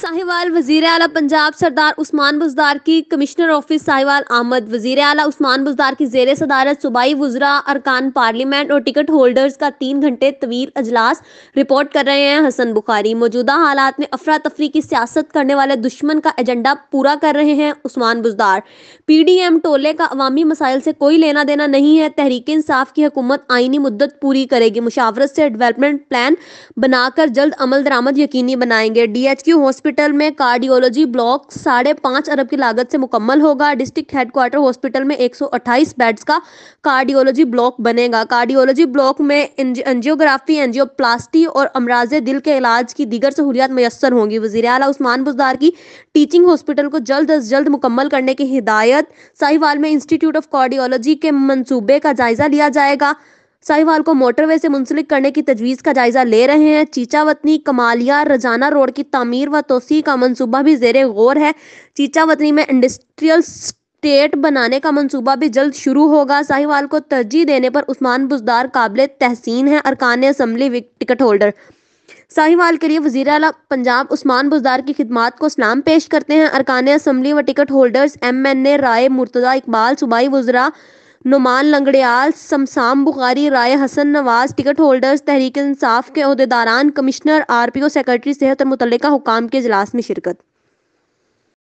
साहिवाल वजीर आला पंजाब सरदार उस्मान बुज़दार की कमिश्नर ऑफिस साहिवाल आमद। वजीर आला उस्मान बुज़दार की ज़ेर सदारत सूबाई वुज़रा, अरकान पार्लियामेंट और टिकट होल्डर्स का 3 घंटे तवील अजलास। रिपोर्ट कर रहे हैं हसन बुखारी। मौजूदा हालात में अफरा तफरी की सियासत करने वाले दुश्मन का एजेंडा पूरा कर रहे हैं उस्मान बुज़दार। PDM टोले का अवामी मसाइल से कोई लेना देना नहीं है। तहरीक इंसाफ की हुकूमत आईनी मुद्दत पूरी करेगी। मुशावरत से डेवलपमेंट प्लान बनाकर जल्द अमल दरामद यकीनी बनाएंगे। DHQ हॉस्पिटल में कार्डियोलॉजी ब्लॉक 5.5 अरब की लागत से मुकम्मल होगा। डिस्ट्रिक्ट हेडक्वार्टर हॉस्पिटल में 128 बेड्स का कार्डियोलॉजी ब्लॉक बनेगा। कार्डियोलॉजी ब्लॉक में एंजियोग्राफी, एंजियोप्लास्टी और अमराजे दिल के इलाज की दीगर सहूलियात मैसर होंगी। वज़ीर आला उस्मान बुज़दार की टीचिंग हॉस्पिटल को जल्द अज जल्द मुकम्मल करने की हिदायत। साहिवाल में इंस्टीट्यूट ऑफ कार्डियोलॉजी के मंसूबे का जायजा लिया जाएगा। साहिवाल को मोटरवे से मुंसलिक करने की तजवीज़ का जायजा ले रहे हैं। चीचावतनी कमालिया रजाना रोड की तामीर व तोसी का मंसूबा भी ज़ेरे गौर है। चीचावतनी में इंडस्ट्रियल स्टेट बनाने का मंसूबा भी जल्द शुरू होगा। साहिवाल को तरजीह देने पर उस्मान बुज़दार काबिल तहसीन है। अरकान असम्बली टिकट होल्डर साहिवाल के लिए वज़ीर आला पंजाब उस्मान बुज़दार की खिदमात को सलाम पेश करते हैं। अरकान असम्बली व टिकट होल्डर्स MNA राय मुर्तज़ा इकबाल, सूबाई वुज़रा नुमान लंगड़ियाल, समसाम बुखारी, राय हसन नवाज, टिकट होल्डर्स, तहरीक इंसाफ के ओहदेदारान, कमिश्नर, RPO, सेक्रेटरी सेहत और मुतल्लिका हुकाम के इजलास में शिरकत।